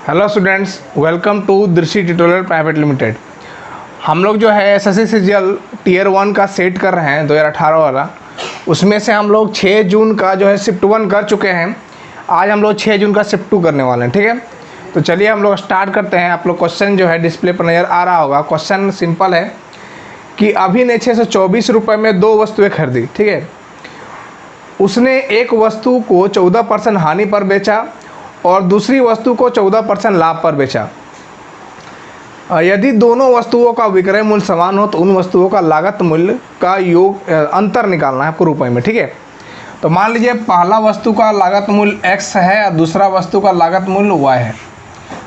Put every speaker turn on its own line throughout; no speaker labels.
Hello students, welcome to दृष्टि tutorial private limited. हम लोग जो है एसएससी सीजीएल टीयर 1 का सेट कर रहे हैं 2018 वाला। उसमें से हम लोग 6 जून का जो है शिफ्ट 1 कर चुके हैं। आज हम लोग 6 जून का शिफ्ट 2 करने वाले हैं, ठीक है। तो चलिए हम लोग स्टार्ट करते हैं। आप लोग क्वेश्चन जो है डिस्प्ले पर नज़र आ रहा होगा। क्वेश्चन सिंपल है कि अभी ने 624 रुपये में 2 वस्तुएँ खरीदी, ठीक है। उसने एक वस्तु को 14% हानि पर बेचा और दूसरी वस्तु को 14% लाभ पर बेचा। यदि दोनों वस्तुओं का विक्रय मूल्य समान हो तो उन वस्तुओं का लागत मूल्य का योग अंतर निकालना है आपको रुपए में, ठीक है। तो मान लीजिए पहला वस्तु का लागत मूल्य x है और दूसरा वस्तु का लागत मूल्य y है।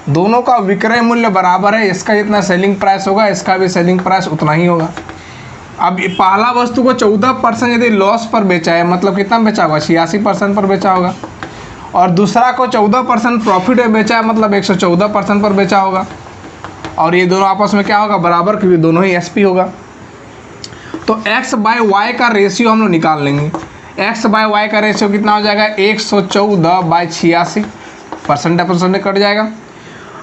दोनों का विक्रय मूल्य बराबर है। इसका जितना सेलिंग प्राइस होगा इसका भी सेलिंग प्राइस उतना ही होगा। अब पहला वस्तु को 14% यदि लॉस पर बेचा है, मतलब कितना बेचा होगा, 86% पर बेचा होगा। और दूसरा को 14% प्रॉफिट में बेचा है, मतलब 114% पर बेचा होगा। और ये दोनों आपस में क्या होगा, बराबर, क्योंकि दोनों ही एसपी होगा। तो x बाय वाई का रेशियो हम लोग निकाल लेंगे। x बाय वाई का रेशियो कितना हो जाएगा, 114/86। परसेंट कट जाएगा।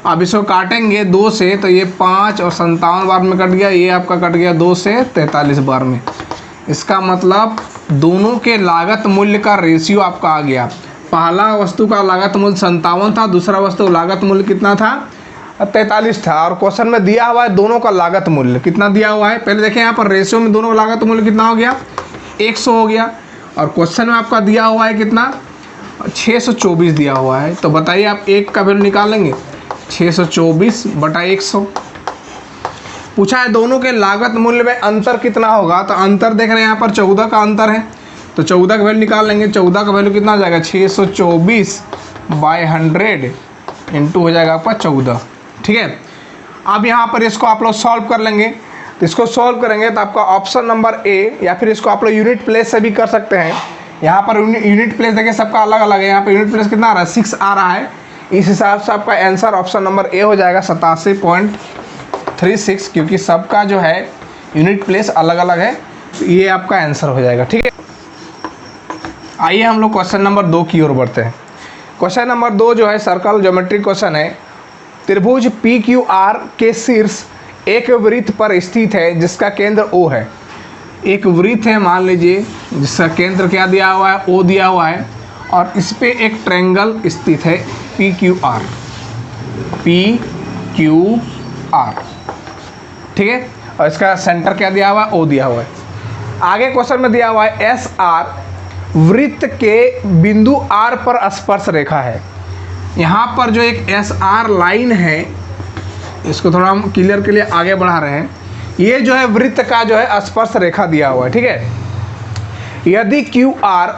अब इसको काटेंगे 2 से तो ये 5 और 57 बार में कट गया। ये आपका कट गया 2 से 43 बार में। इसका मतलब दोनों के लागत मूल्य का रेशियो आपका आ गया। पहला वस्तु का लागत मूल्य 57 था, दूसरा वस्तु लागत मूल्य कितना था, 43 था। और क्वेश्चन में दिया हुआ है दोनों का लागत मूल्य कितना दिया हुआ है। पहले देखें यहाँ पर रेशियो में दोनों का लागत मूल्य कितना हो गया, 100 हो गया। और क्वेश्चन में आपका दिया हुआ है कितना, 624 दिया हुआ है। तो बताइए आप एक का वैल्यू निकालेंगे, 624/100। पूछा है दोनों के लागत मूल्य में अंतर कितना होगा। तो अंतर देख रहे हैं यहाँ पर 14 का अंतर है, तो 14 का वैल्यू निकाल लेंगे। 14 का वैल्यू कितना हो जाएगा, 624/100 इंटू हो जाएगा आपका 14, ठीक है। अब यहाँ पर इसको आप लोग सॉल्व कर लेंगे। तो इसको सॉल्व करेंगे तो आपका ऑप्शन नंबर ए, या फिर इसको आप लोग यूनिट प्लेस से भी कर सकते हैं। यहाँ पर यूनिट प्लेस देखिए सबका अलग अलग है। यहाँ पर यूनिट प्लेस कितना आ रहा है, 6 आ रहा है। इस हिसाब से आपका आंसर ऑप्शन नंबर ए हो जाएगा 87.36, क्योंकि सबका जो है यूनिट प्लेस अलग अलग है। तो ये आपका आंसर हो जाएगा, ठीक है। आइए हम लोग क्वेश्चन नंबर 2 की ओर बढ़ते हैं। क्वेश्चन नंबर 2 जो है सर्कल ज्योमेट्रिक क्वेश्चन है। त्रिभुज PQR के शीर्ष एक वृत्त पर स्थित है जिसका केंद्र O है। एक वृत्त है मान लीजिए जिसका केंद्र क्या दिया हुआ है, O दिया हुआ है। और इस पे एक ट्रायंगल स्थित है PQR, ठीक है। और इसका सेंटर क्या दिया हुआ है, O दिया हुआ है। आगे क्वेश्चन में दिया हुआ है SR वृत्त के बिंदु R पर स्पर्श रेखा है। यहाँ पर जो एक SR लाइन है, इसको थोड़ा हम क्लियर के लिए आगे बढ़ा रहे हैं। ये जो है वृत्त का जो है स्पर्श रेखा दिया हुआ है, ठीक है। यदि QR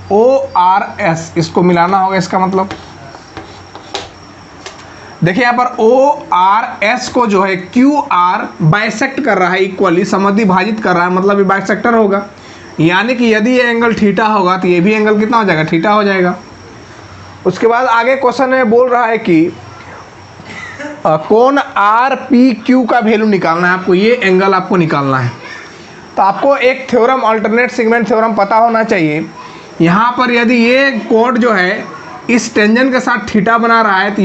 ORS इसको मिलाना होगा। इसका मतलब देखिए यहाँ पर ORS को जो है QR बाइसेक्ट कर रहा है, इक्वली समद्विभाजित कर रहा है, मतलब ये बाइसेक्टर होगा। यानी कि यदि ये एंगल थीटा होगा तो ये भी एंगल कितना हो जाएगा, थीटा हो जाएगा। उसके बाद आगे क्वेश्चन में बोल रहा है कि कोण RPQ का वैल्यू निकालना है आपको। ये एंगल आपको निकालना है। तो आपको एक थ्योरम, अल्टरनेट सेगमेंट थ्योरम पता होना चाहिए। यहाँ पर यदि ये कोण जो है इस टेंजेंट के साथ थीटा बना रहा है, तो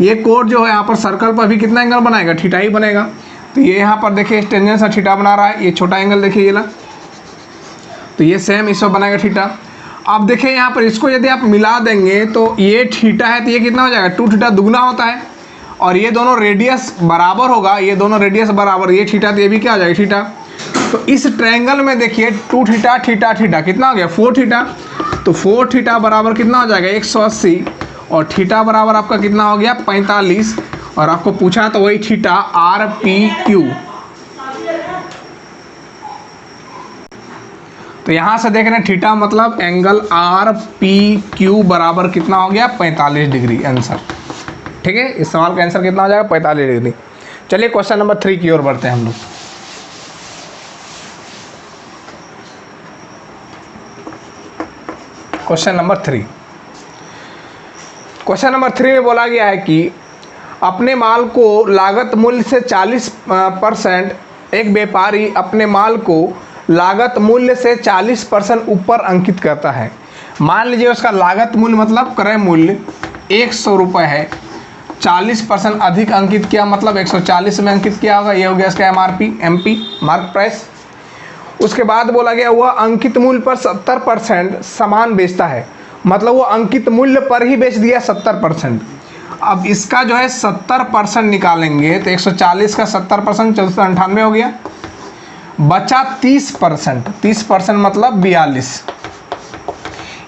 ये कोण जो है यहाँ पर सर्कल पर भी कितना एंगल बनाएगा, थीटा ही बनेगा। तो ये यहाँ पर देखिए इस टेंजेंट से थीटा बना रहा है, ये छोटा एंगल देखिए ये ला, तो ये सेम इस पर बनाएगा थीटा। अब देखिए यहाँ पर इसको यदि आप मिला देंगे तो ये थीटा है तो ये कितना हो जाएगा, 2 थीटा दुगना होता है। और ये दोनों रेडियस बराबर होगा, ये दोनों रेडियस बराबर, ये थीटा तो ये भी क्या हो जाएगा, थीटा। तो इस ट्रायंगल में देखिए 2 थीटा थीटा थीटा कितना हो गया, 4 थीटा। तो 4 थीटा बराबर कितना हो जाएगा, 180। और थीटा बराबर आपका कितना हो गया, 45। और आपको पूछा तो वही थीटा RPQ। तो यहाँ से देख रहे हैं थीटा मतलब एंगल RPQ बराबर कितना हो गया, 45 डिग्री आंसर, ठीक है। इस सवाल का आंसर कितना हो जाएगा, 45 डिग्री। चलिए क्वेश्चन नंबर 3 की ओर बढ़ते हैं हम लोग। क्वेश्चन नंबर 3 में बोला गया है कि अपने माल को लागत मूल्य से 40%, एक व्यापारी अपने माल को लागत मूल्य से 40% ऊपर अंकित करता है। मान लीजिए उसका लागत मूल्य मतलब क्रय मूल्य 100 रुपये है, 40% अधिक अंकित किया, मतलब 140 में अंकित किया होगा, ये हो गया इसका MRP, MP मार्क प्राइस। उसके बाद बोला गया वह अंकित मूल्य पर 70% सामान बेचता है, मतलब वो अंकित मूल्य पर ही बेच दिया 70%। अब इसका जो है 70% निकालेंगे तो 140 का 70% 1498 हो गया, बचा 30%, 30% मतलब 42।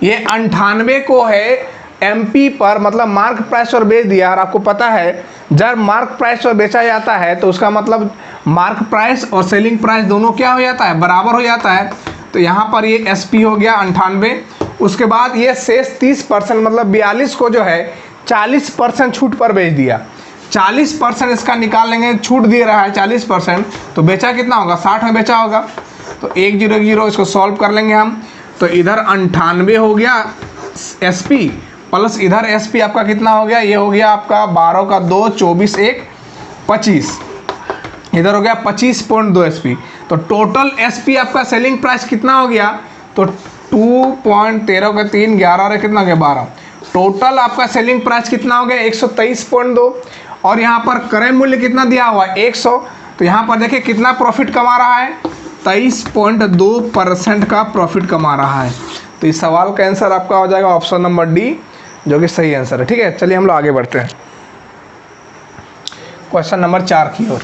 ये 98 को है MP पर मतलब मार्क प्राइस पर बेच दिया। और आपको पता है जब मार्क प्राइस पर बेचा जाता है तो उसका मतलब मार्क प्राइस और सेलिंग प्राइस दोनों क्या हो जाता है, बराबर हो जाता है। तो यहाँ पर ये SP हो गया 98। उसके बाद ये शेष 30% मतलब 42 को जो है 40% छूट पर बेच दिया। 40% इसका निकाल लेंगे, छूट दे रहा है 40%, तो बेचा कितना होगा, 60 में बेचा होगा। तो 1010 इसको सॉल्व कर लेंगे हम। तो इधर 98 हो गया SP प्लस इधर SP आपका कितना हो गया, ये हो गया आपका 12 का 2 24 1 25, इधर हो गया 25.2 SP। तो टोटल SP आपका सेलिंग प्राइस कितना हो गया, तो 2.13 का 3 11 और कितना हो गया 12। टोटल आपका सेलिंग प्राइस कितना हो गया 123.2 और यहाँ पर क्रय मूल्य कितना दिया हुआ है 100। तो यहाँ पर देखिए कितना प्रॉफिट कमा रहा है, 23.2% का प्रॉफिट कमा रहा है। तो इस सवाल का आंसर आपका हो जाएगा ऑप्शन नंबर डी, जो कि सही आंसर है। ठीक है, चलिए हम लोग आगे बढ़ते हैं क्वेश्चन नंबर 4 की ओर।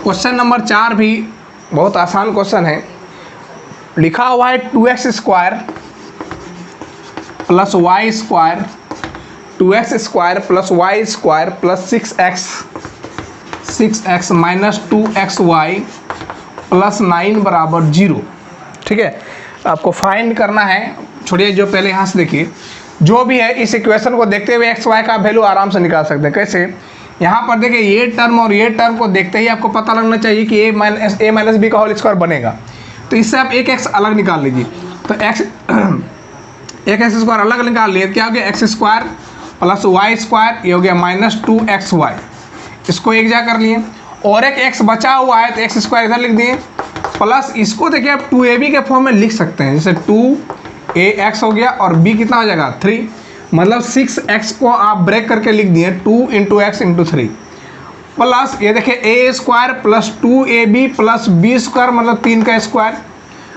क्वेश्चन नंबर 4 भी बहुत आसान क्वेश्चन है। लिखा हुआ है 2x square plus Y square, 2x square plus Y square plus 6x minus 2xy plus 9 बराबर 0। ठीक है, आपको फाइंड करना है। छोड़िए, जो पहले यहाँ से देखिए, जो भी है इस इक्वेशन को देखते हुए xy का वैल्यू आराम से निकाल सकते हैं। कैसे, यहाँ पर देखिए ये टर्म और ये टर्म को देखते ही आपको पता लगना चाहिए कि a माइनस बी का होल स्क्वायर बनेगा। तो इससे आप एक x अलग निकाल लीजिए। तो एक एक्स स्क्वायर अलग निकाल लिए, क्या हो गया x square plus Y square, ये हो गया माइनस 2xy, इसको एक जा कर लिए। और एक x बचा हुआ है तो x स्क्वायर इधर लिख दिए, प्लस इसको देखिए आप 2ab के फॉर्म में लिख सकते हैं, जैसे 2ax हो गया और b कितना हो जाएगा 3, मतलब 6x को आप ब्रेक करके लिख दिए 2 × x × 3, प्लस ये देखिए a square plus 2ab plus b square मतलब 3 का स्क्वायर,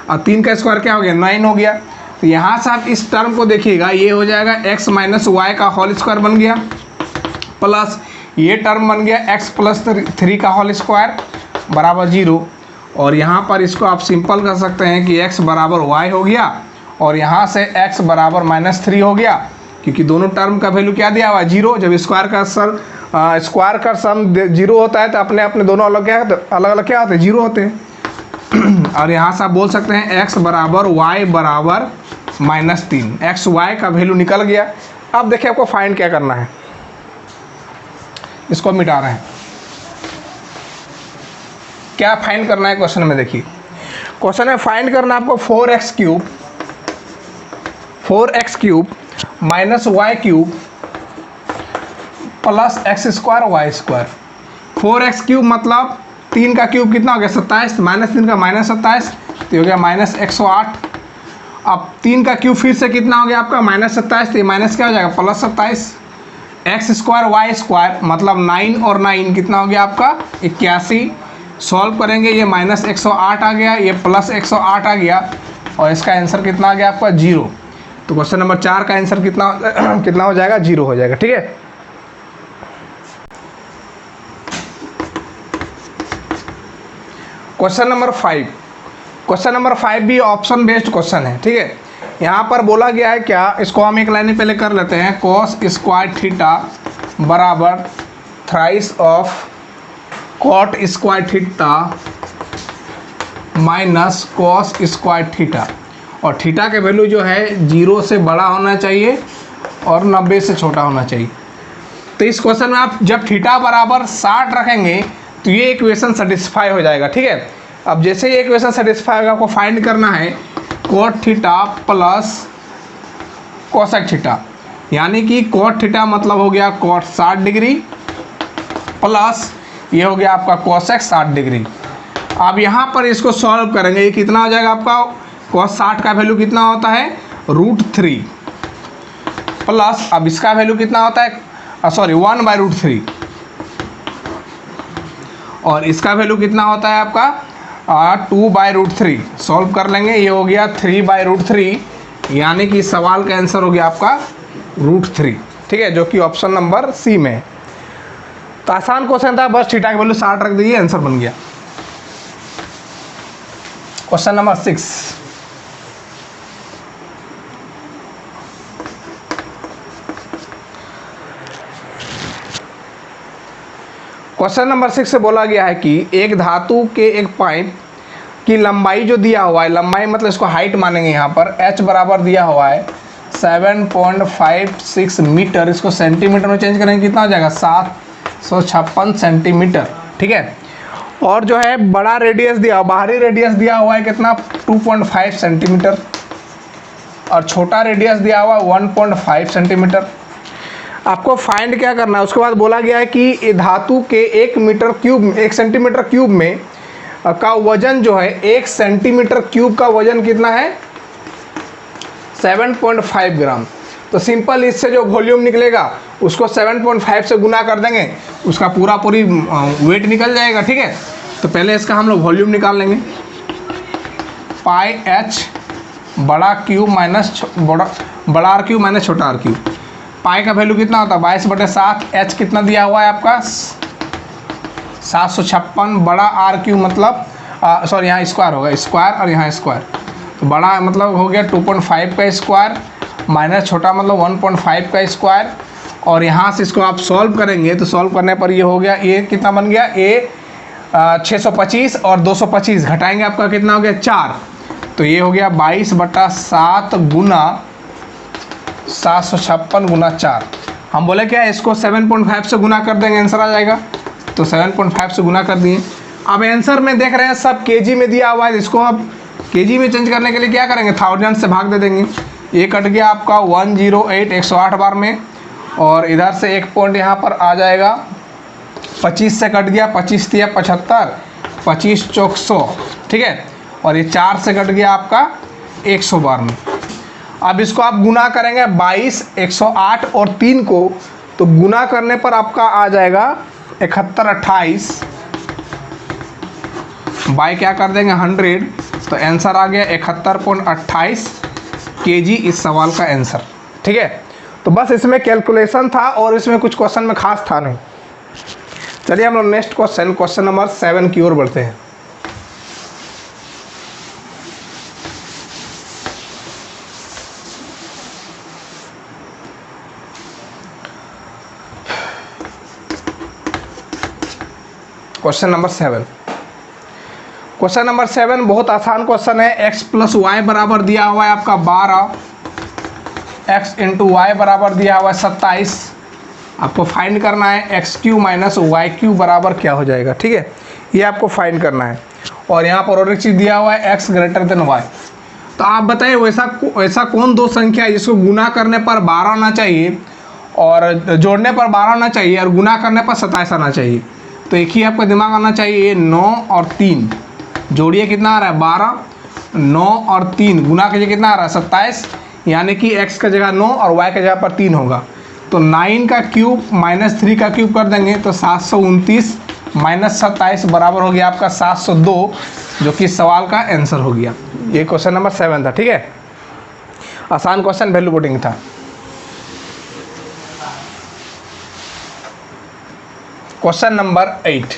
और 3 का स्क्वायर क्या हो गया 9 हो गया। तो यहाँ से आप इस टर्म को देखिएगा, ये हो जाएगा x माइनस वाई का होल स्क्वायर बन गया, प्लस ये टर्म बन गया x प्लस 3 का होल स्क्वायर बराबर 0। और यहाँ पर इसको आप सिंपल कर सकते हैं कि x बराबर y हो गया और यहाँ से x बराबर -3 हो गया, क्योंकि दोनों टर्म का वैल्यू क्या दिया हुआ है 0। जब स्क्वायर का सम 0 होता है तो अपने अपने दोनों अलग क्या होते हैं 0 होते हैं। और यहाँ से आप बोल सकते हैं x बराबर y बराबर -3, एक्स वाई का वैल्यू निकल गया। अब देखिए आपको फाइंड क्या करना है, इसको मिटा रहे हैं। क्या फाइंड करना है क्वेश्चन में, देखिए क्वेश्चन में फाइंड करना है आपको 4x cube minus Y cube plus x square Y square. 4x cube मतलब 3 का क्यूब कितना हो गया 27, -3 का -27, तो हो गया -108। अब 3 का क्यूब फिर से कितना हो गया आपका -27, तो ये माइनस क्या हो जाएगा +27। x स्क्वायर वाई स्क्वायर मतलब 9 और 9 कितना हो गया आपका 81। सॉल्व करेंगे, ये -108 आ गया, ये +108 आ गया, और इसका आंसर कितना आ गया आपका 0। तो क्वेश्चन नंबर 4 का आंसर कितना हो जाएगा 0 हो जाएगा। ठीक है, क्वेश्चन नंबर 5। क्वेश्चन नंबर 5 भी ऑप्शन बेस्ड क्वेश्चन है। ठीक है, यहाँ पर बोला गया है क्या, इसको हम एक लाइन में पहले कर लेते हैं। cos स्क्वायर थीटा बराबर thrice of cot square theta minus cos square theta, और थीटा के वैल्यू जो है 0 से बड़ा होना चाहिए और 90 से छोटा होना चाहिए। तो इस क्वेश्चन में आप जब थीटा बराबर 60 रखेंगे तो ये इक्वेशन सेटिस्फाई हो जाएगा। ठीक है, अब जैसे ये इक्वेशन सेटिस्फाई होगा, आपको फाइंड करना है cot theta plus cosec theta, यानी कि cot थीटा मतलब हो गया cot 60 डिग्री प्लस ये हो गया आपका cosec 60 डिग्री। अब यहाँ पर इसको सॉल्व करेंगे, ये कितना हो जाएगा आपका, cos 60 का वैल्यू कितना होता है √3 प्लस, अब इसका वैल्यू कितना होता है सॉरी 1/√3 और इसका वैल्यू कितना होता है आपका 2/√3। सॉल्व कर लेंगे, ये हो गया 3/√3, यानी कि सवाल का आंसर हो गया आपका √3, ठीक है, जो कि ऑप्शन नंबर सी में है। तो आसान क्वेश्चन था, बस थीटा की वैल्यू 60 रख दीजिए, आंसर बन गया। क्वेश्चन नंबर 6, क्वेश्चन नंबर 6 से बोला गया है कि एक धातु के एक पाइप की लंबाई जो दिया हुआ है, लंबाई मतलब इसको हाइट मानेंगे यहाँ पर, h बराबर दिया हुआ है 7.56 मीटर, इसको सेंटीमीटर में चेंज करेंगे कितना हो जाएगा 756 सेंटीमीटर, ठीक है। और जो है बड़ा रेडियस दिया, बाहरी रेडियस दिया हुआ है कितना 2.5 सेंटीमीटर और छोटा रेडियस दिया हुआ है 1.5 सेंटीमीटर। आपको फाइंड क्या करना है, उसके बाद बोला गया है कि धातु के 1 सेंटीमीटर क्यूब में का वजन जो है 1 सेंटीमीटर क्यूब का वजन कितना है 7.5 ग्राम। तो सिंपल इससे जो वॉल्यूम निकलेगा उसको 7.5 से गुना कर देंगे, उसका पूरी वेट निकल जाएगा, ठीक है। तो पहले इसका हम लोग वॉल्यूम निकाल लेंगे, पाई h बड़ा क्यूब माइनस बड़ा आर क्यूब माइनस छोटा आर क्यूब। पाई का वैल्यू कितना होता है 22/7, h कितना दिया हुआ है आपका 756, बड़ा आर क्यूब मतलब सॉरी यहाँ स्क्वायर होगा, स्क्वायर और यहाँ स्क्वायर, तो बड़ा मतलब हो गया 2.5 का स्क्वायर माइनस छोटा मतलब 1.5 का स्क्वायर, और यहाँ से इसको आप सॉल्व करेंगे तो सॉल्व करने पर ये हो गया, ये कितना बन गया, ये 625 और 225 घटाएंगे आपका कितना हो गया 4, तो ये हो गया 22/7 गुना 756 गुना 4। हम बोले क्या इसको 7.5 से गुना कर देंगे, आंसर आ जाएगा, तो 7.5 से गुना कर दिए। अब आंसर में देख रहे हैं सब केजी में दिया हुआ है, इसको अब केजी में चेंज करने के लिए क्या करेंगे 1000 से भाग दे देंगे, ये कट गया आपका 108 108 बार में, और इधर से एक पॉइंट यहाँ पर आ जाएगा 25 से कट गया, 25 दिया 75, 25 चौक 100, ठीक है, और ये 4 से कट गया आपका 100 बार में। अब इसको आप गुना करेंगे 22 108 और 3 को, तो गुना करने पर आपका आ जाएगा 71 28 बाई क्या कर देंगे 100, तो आंसर आ गया 71.28 केजी इस सवाल का आंसर, ठीक है। तो बस इसमें कैलकुलेशन था और इसमें कुछ क्वेश्चन में खास था नहीं। चलिए हम लोग नेक्स्ट क्वेश्चन नंबर 7 की ओर बढ़ते हैं। क्वेश्चन नंबर 7, क्वेश्चन नंबर 7 बहुत आसान क्वेश्चन है। x + y बराबर दिया हुआ है आपका 12, x × y बराबर दिया हुआ है 27। आपको फाइंड करना है x³ - y³ बराबर क्या हो जाएगा, ठीक है, ये आपको फाइंड करना है। और यहाँ पर और एक चीज़ दिया हुआ है x > y। तो आप बताइए वैसा कौन दो संख्या है जिसको गुना करने पर 12 आना चाहिए और जोड़ने पर 12 आना चाहिए और गुना करने पर 27 आना चाहिए। तो एक ही आपका दिमाग आना चाहिए, 9 और 3 जोड़िए कितना आ रहा है 12, 9 और 3 गुना कीजिए कितना आ रहा है 27, यानी कि x का जगह 9 और y का जगह पर 3 होगा। तो 9 का क्यूब - 3 का क्यूब कर देंगे तो 729 - 27 बराबर हो गया आपका 702, जो कि सवाल का आंसर हो गया। ये क्वेश्चन नंबर 7 था, ठीक है, आसान क्वेश्चन, वैल्यू पुटिंग था। क्वेश्चन नंबर 8,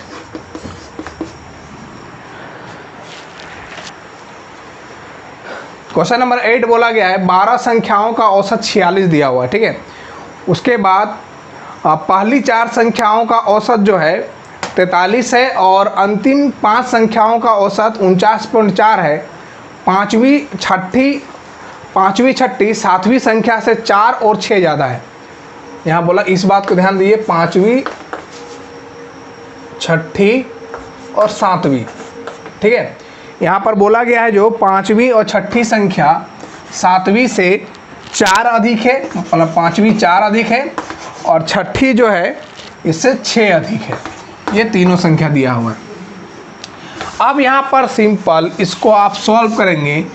क्वेश्चन नंबर 8 बोला गया है 12 संख्याओं का औसत 46 दिया हुआ है, ठीक है। उसके बाद पहली 4 संख्याओं का औसत जो है 43 है और अंतिम 5 संख्याओं का औसत 49.4 है। पाँचवीं छठी 7वीं संख्या से 4 और 6 ज़्यादा है। यहाँ बोला इस बात को ध्यान दीजिए, 5वीं 6ठी और 7वीं, ठीक है। यहाँ पर बोला गया है जो 5वीं और 6ठी संख्या 7वीं से 4 अधिक है, मतलब 5वीं 4 अधिक है और 6ठी जो है इससे 6 अधिक है। ये तीनों संख्या दिया हुआ है। अब यहाँ पर सिंपल इसको आप सॉल्व करेंगे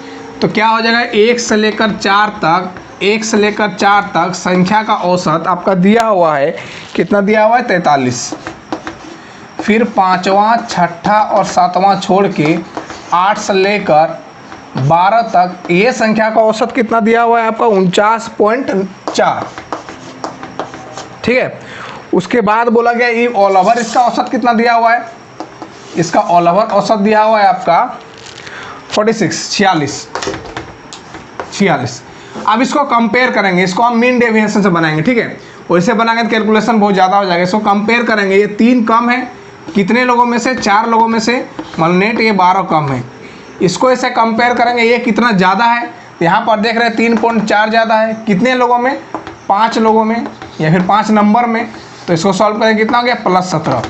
तो क्या हो जाएगा, 1 से लेकर 4 तक, 1 से लेकर 4 तक संख्या का औसत आपका दिया हुआ है, कितना दिया हुआ है 43। फिर 5वां 6ठा और 7वां छोड़ के 8 से लेकर 12 तक ये संख्या का औसत कितना दिया हुआ है आपका 49.4। ठीक है, उसके बाद बोला गया ये ऑल ओवर इसका औसत कितना दिया हुआ है, इसका ऑल ओवर औसत दिया हुआ है आपका 46। अब इसको कंपेयर करेंगे, इसको हम मीन डेविएशन से बनाएंगे। ठीक है, वैसे बनाएंगे तो कैलकुलेशन बहुत ज़्यादा हो जाएगा। इसको कंपेयर करेंगे, ये 3 कम है कितने लोगों में से, 4 लोगों में से, मान नेट ये 12 कम है। इसको ऐसे कंपेयर करेंगे ये कितना ज़्यादा है, यहाँ पर देख रहे हैं 3.4 ज़्यादा है, कितने लोगों में, 5 लोगों में या फिर 5 नंबर में। तो इसको सॉल्व करेंगे कितना हो गया +17।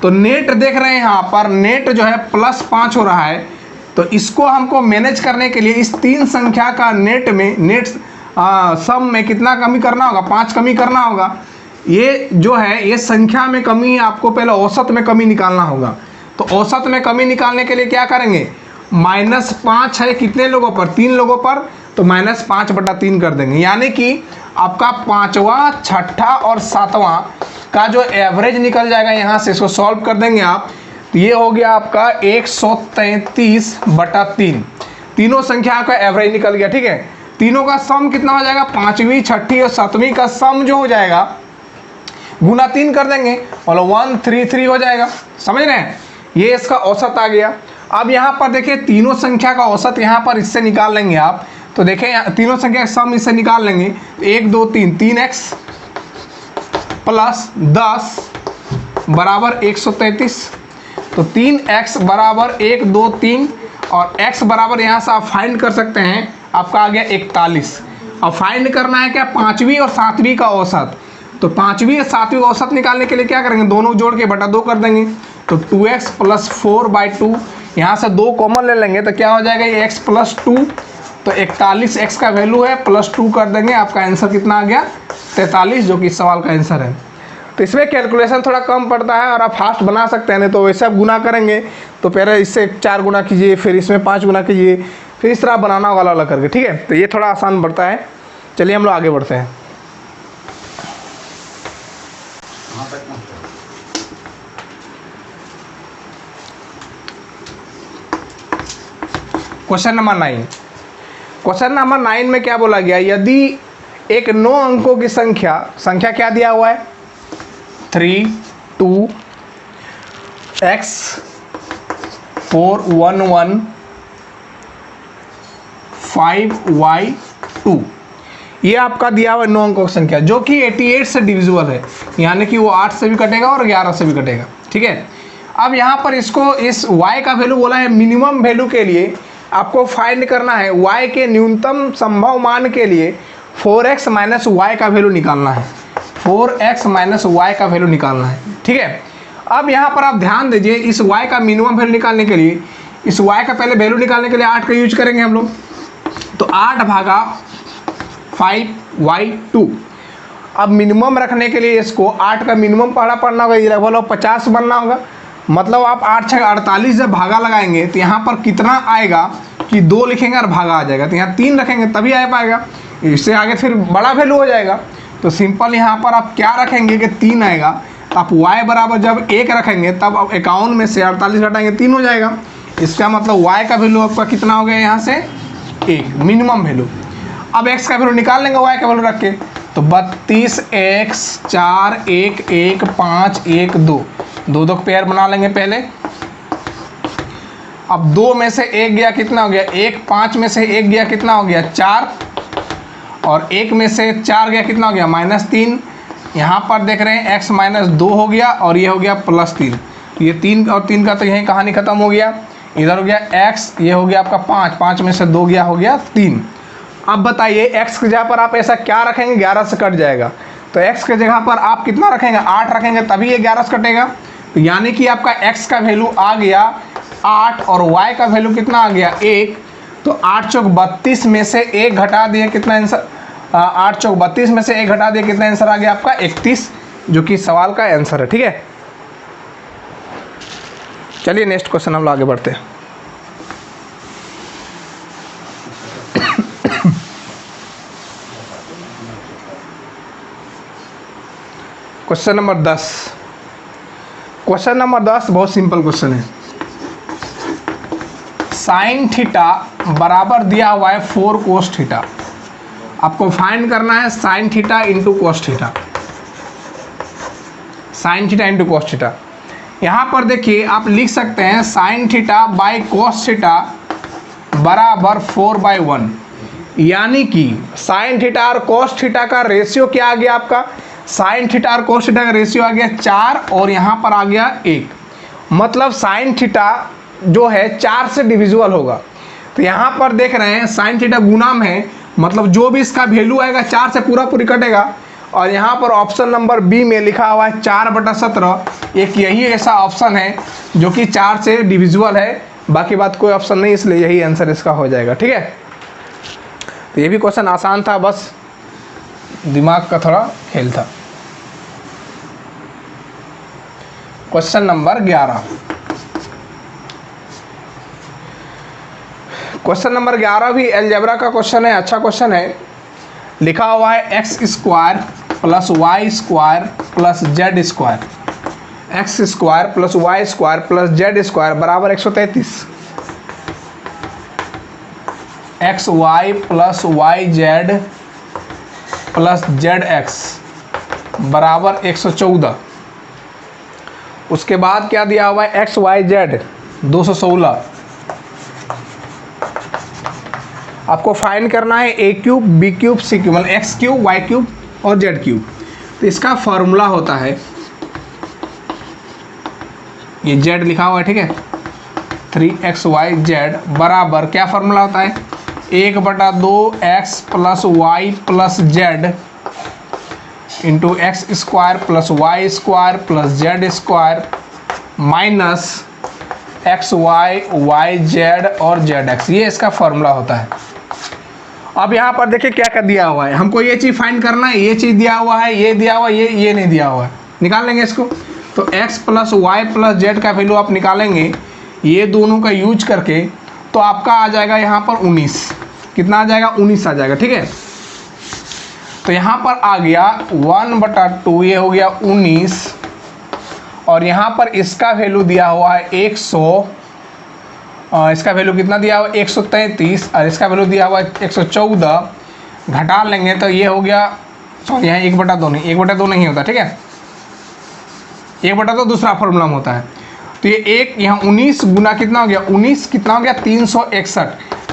तो नेट देख रहे हैं यहाँ पर नेट जो है +5 हो रहा है। तो इसको हमको मैनेज करने के लिए इस 3 संख्या का नेट सम में कितना कमी करना होगा, 5 कमी करना होगा। ये जो है ये संख्या में कमी, आपको पहले औसत में कमी निकालना होगा। तो औसत में कमी निकालने के लिए क्या करेंगे, -5 है कितने लोगों पर, 3 लोगों पर, तो -5/3 कर देंगे। यानी कि आपका 5वां 6ठा और 7वां का जो एवरेज निकल जाएगा यहाँ से, इसको सॉल्व कर देंगे आप, तो ये हो गया आपका 133/3। तीनों संख्या का एवरेज निकल गया। ठीक है, तीनों का सम कितना हो जाएगा, 5वीं 6ठी और 7वीं का सम जो हो जाएगा गुना 3 कर देंगे और 133 हो जाएगा। समझ रहे हैं, ये इसका औसत आ गया। अब यहाँ पर देखिए तीनों संख्या का औसत यहाँ पर इससे निकाल लेंगे आप। तो देखें तीनों संख्या का सम इससे निकाल लेंगे, 1 2 3, 3x + 10 बराबर 133। तो 3x बराबर 1 2 3 और x बराबर यहाँ से आप फाइंड कर सकते हैं, आपका आ गया 41। अब फाइंड करना है क्या, 5वीं और 7वीं का औसत। तो 5वीं और 7वीं का औसत निकालने के लिए क्या करेंगे, दोनों जोड़ के बटा 2 कर देंगे। तो 2x + 4/2, यहाँ से 2 कॉमन ले लेंगे तो क्या हो जाएगा, ये x + 2। तो 41x का वैल्यू है, +2 कर देंगे, आपका आंसर कितना आ गया 43, जो कि इस सवाल का आंसर है। तो इसमें कैलकुलेशन थोड़ा कम पड़ता है और आप फास्ट बना सकते हैं। नहीं तो वैसे आप गुना करेंगे तो पहले इससे 4 गुना कीजिए, फिर इसमें 5 गुना कीजिए, फिर इस तरह बनाना होगा अलग करके। ठीक है, तो ये थोड़ा आसान पड़ता है। चलिए हम लोग आगे बढ़ते हैं। Question number 9। क्वेश्चन नंबर 9 में क्या बोला गया, यदि एक 9 अंकों की संख्या क्या दिया हुआ है, 3 2 x 4 1 1 5 y 2, ये आपका दिया हुआ 9 अंकों की संख्या जो कि 88 से डिविजिबल है, यानी कि वो 8 से भी कटेगा और 11 से भी कटेगा। ठीक है, अब यहाँ पर इसको इस y का वैल्यू बोला है, मिनिमम वैल्यू के लिए आपको फाइंड करना है y के न्यूनतम संभव मान के लिए 4x - y का वैल्यू निकालना है, 4x - y का वैल्यू निकालना है। ठीक है, अब यहाँ पर आप ध्यान दीजिए, इस y का मिनिमम वैल्यू निकालने के लिए, इस y का पहले वैल्यू निकालने के लिए 8 का यूज करेंगे हम लोग। तो 8/5y2। अब मिनिमम रखने के लिए इसको 8 का मिनिमम पढ़ना होगा, ये लगभग 50 बनना होगा। मतलब आप 8 6 48 जब भागा लगाएंगे तो यहाँ पर कितना आएगा कि 2 लिखेंगे और भागा आ जाएगा, तो यहाँ 3 रखेंगे तभी आ पाएगा, इससे आगे फिर बड़ा वैल्यू हो जाएगा। तो सिंपल यहाँ पर आप क्या रखेंगे कि 3 आएगा। आप y बराबर जब 1 रखेंगे तब आप 51 में से 48 घटाएंगे 3 हो जाएगा। इसका मतलब y का वैल्यू आपका कितना हो गया यहाँ से 1, मिनिमम वैल्यू। अब x का वैल्यू निकाल लेंगे y का वैल्यू रख के, तो 32x 4 1 1 5 1 2, 2 2 पेयर बना लेंगे पहले। अब 2 में से 1 गया कितना हो गया 1, 5 में से 1 गया कितना हो गया 4, और 1 में से 4 गया कितना हो गया -3। यहाँ पर देख रहे हैं x - 2 हो गया और ये हो गया +3। ये 3 और 3 का तो यही कहानी खत्म हो गया। इधर हो गया x, ये हो गया आपका 5, 5 में से 2 गया हो गया 3। अब बताइए x की जगह पर आप ऐसा क्या रखेंगे, 11 से कट जाएगा। तो x की जगह पर आप कितना रखेंगे, 8 रखेंगे तभी ये 11 से कटेगा। तो यानी कि आपका x का वैल्यू आ गया 8 और y का वैल्यू कितना आ गया 1। तो 8 चौक 32 में से 1 घटा दिए, कितना आंसर 8 चौक 32 में से 1 घटा दिए, कितना आंसर आ गया आपका 31, जो कि सवाल का आंसर है। ठीक है, चलिए नेक्स्ट क्वेश्चन हम लोग आगे बढ़ते हैं। Question number 10। क्वेश्चन नंबर 10 बहुत सिंपल क्वेश्चन है। साइन थीटा बराबर दिया हुआ है 4 कोस थीटा। आपको फाइंड करना है sine theta into cos theta, sine theta into cos theta. यहाँ पर देखिए आप लिख सकते हैं sine theta by cos theta बराबर 4/1, यानी कि साइन थीटा और कोस थीटा का रेशियो क्या आ गया आपका, साइन थीटा और कोस थीटा का रेशियो आ गया 4 और यहाँ पर आ गया 1, मतलब साइन थीटा जो है 4 से डिविजिबल होगा। तो यहाँ पर देख रहे हैं साइन थीटा गुना में है, मतलब जो भी इसका वैल्यू आएगा 4 से पूरा पूरी कटेगा। और यहाँ पर ऑप्शन नंबर बी में लिखा हुआ है 4/17, एक यही ऐसा ऑप्शन है जो कि 4 से डिविजिबल है, बाकी बात कोई ऑप्शन नहीं, इसलिए यही आंसर इसका हो जाएगा। ठीक है, तो ये भी क्वेश्चन आसान था, बस दिमाग का थोड़ा खेल था। Question number 11। क्वेश्चन नंबर 11 भी अलजेब्रा का क्वेश्चन है, अच्छा क्वेश्चन है। लिखा हुआ है X square plus Y square plus Z square, X square plus Y square plus Z square बराबर 133। X Y plus Y Z plus Z X बराबर 114। उसके बाद क्या दिया हुआ है एक्स वाई जेड 216। आपको फाइंड करना है ए cube B cube C cube, मतलब एक्स क्यूब वाई क्यूब और जेड क्यूब। तो इसका फॉर्मूला होता है, ये जेड लिखा हुआ है, ठीक है, 3xyz बराबर क्या फॉर्मूला होता है 1/2x plus Y plus Z into X square plus Y square plus Z square minus X Y Y Z और जेड एक्स, ये इसका फॉर्मूला होता है। अब यहाँ पर देखिए क्या कर दिया हुआ है, हमको ये चीज़ फाइंड करना है, ये चीज़ दिया हुआ है, ये दिया हुआ है, ये नहीं दिया हुआ है, निकाल लेंगे इसको। तो x plus Y plus Z का वैल्यू आप निकालेंगे ये दोनों का यूज करके, तो आपका आ जाएगा यहाँ पर 19। कितना आ जाएगा 19 आ जाएगा, ठीक है। तो यहाँ पर आ गया 1/2, ये हो गया 19, और यहाँ पर इसका वैल्यू दिया हुआ है 100, इसका वैल्यू कितना दिया हुआ है 133, और इसका वैल्यू दिया हुआ है 114। घटा लेंगे तो ये हो गया, सॉरी यहाँ 1/2 नहीं, 1/2 नहीं होता, ठीक है, 1/2 दूसरा फॉर्मूला में होता है। तो ये एक यहाँ 19 गुना कितना हो गया 19, कितना हो गया 361,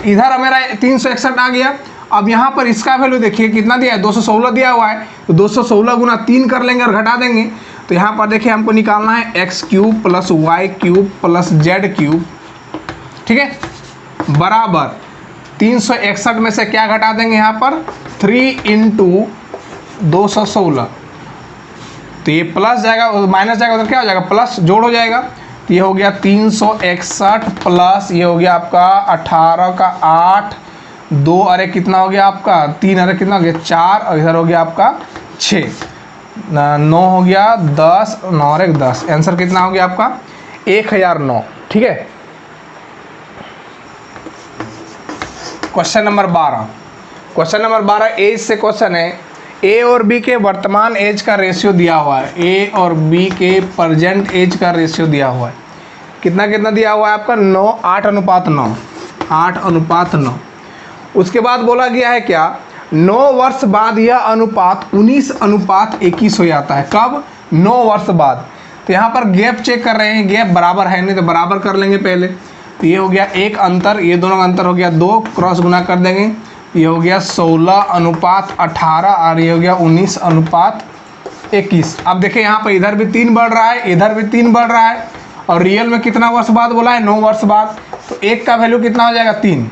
इधर मेरा 361 आ गया। अब यहाँ पर इसका वैल्यू देखिए कितना दिया है 216 दिया हुआ है, तो 216 गुना 3 कर लेंगे और घटा देंगे। तो यहाँ पर देखिए हमको निकालना है X cube plus Y cube plus Z cube, ठीक है, बराबर 361 में से क्या घटा देंगे यहाँ पर 3 × 216, तो ये प्लस जाएगा माइनस जाएगा, उधर क्या हो जाएगा प्लस, जोड़ हो जाएगा। तो ये हो गया 361 प्लस ये हो गया आपका 18 का 8, 2 अरे कितना हो गया आपका 3 अरे कितना हो गया 4, और इधर हो गया आपका 6, 9 हो गया 10, 9 और 1 10, आंसर कितना हो गया आपका 1009, ठीक है। Question number 12। क्वेश्चन नंबर 12 एज से क्वेश्चन है। ए और बी के वर्तमान एज का रेशियो दिया हुआ है, ए और बी के प्रेजेंट एज का रेशियो दिया हुआ है, कितना कितना दिया हुआ है आपका 9, 8:9, 8:9। उसके बाद बोला गया है क्या 9 वर्ष बाद यह अनुपात 19:21 हो जाता है। कब 9 वर्ष बाद। तो यहाँ पर गैप चेक कर रहे हैं, गैप बराबर है नहीं तो बराबर कर लेंगे पहले। तो ये हो गया 1 अंतर, ये दोनों का अंतर हो गया 2, क्रॉस गुना कर देंगे, ये हो गया 16:18, और ये हो गया 19:21। अब देखिए यहाँ पर इधर भी 3 बढ़ रहा है, इधर भी 3 बढ़ रहा है, और रियल में कितना वर्ष बाद बोला है 9 वर्ष बाद। तो 1 का वैल्यू कितना हो जाएगा 3।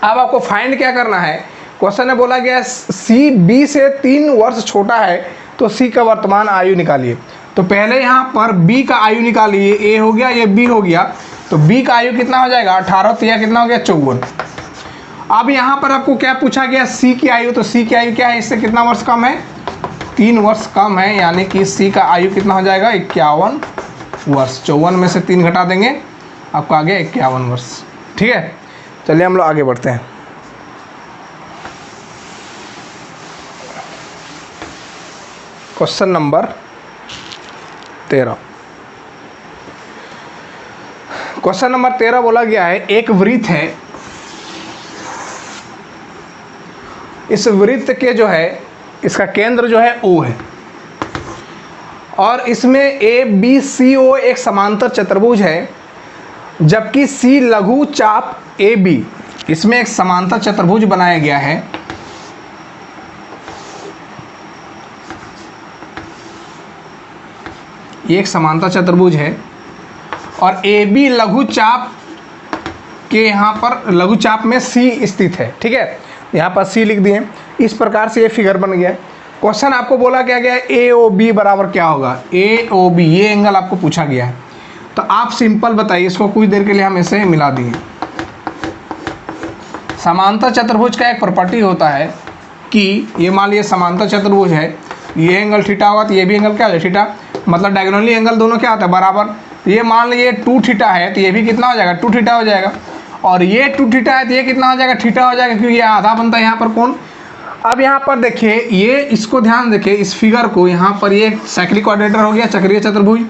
अब आपको फाइंड क्या करना है, क्वेश्चन में बोला गया सी बी से 3 वर्ष छोटा है, तो सी का वर्तमान आयु निकालिए। तो पहले यहाँ पर बी का आयु निकालिए, ए हो गया ये बी हो गया, तो बी का आयु कितना हो जाएगा 18, तो यह कितना हो गया 54। अब यहाँ पर आपको क्या पूछा गया सी की आयु, तो सी की आयु क्या है, इससे कितना वर्ष कम है 3 वर्ष कम है, यानी कि सी का आयु कितना हो जाएगा 51 वर्ष। 54 में से 3 घटा देंगे, आपको आगे 51 वर्ष। ठीक है, चलिए हम लोग आगे बढ़ते हैं। Question number 13। क्वेश्चन नंबर 13 बोला गया है, एक वृत्त है, इस वृत्त के जो है इसका केंद्र जो है O है और इसमें ABCO एक समांतर चतुर्भुज है, जबकि C लघु चाप AB, इसमें एक समांतर चतुर्भुज बनाया गया है। ये एक समांतर चतुर्भुज है और AB लघु चाप के यहाँ पर लघु चाप में C स्थित है। ठीक है, यहाँ पर C लिख दिए। इस प्रकार से ये फिगर बन गया है। क्वेश्चन आपको बोला क्या गया है, AOB बराबर क्या होगा, AOB ये एंगल आपको पूछा गया है। तो आप सिंपल बताइए, इसको कुछ देर के लिए हम इसे मिला दिए। समांतर चतुर्भुज का एक प्रॉपर्टी होता है कि ये मान लीजिए समांतर चतुर्भुज है, ये एंगल थीटा हुआ तो ये भी एंगल क्या है, थीटा, मतलब डायगोनली एंगल दोनों क्या होता है, बराबर। ये मान लीजिए 2 थीटा है तो ये भी कितना हो जाएगा, 2 थीटा हो जाएगा, और ये 2 थीटा है तो ये कितना हो जाएगा, थीटा हो जाएगा, क्योंकि ये आधा बनता है यहाँ पर कोण। अब यहाँ पर देखिए, ये इसको ध्यान देखिए, इस फिगर को, यहाँ पर ये साइक्लिक क्वाड्रेटर हो गया, चक्रीय चतुर्भुज,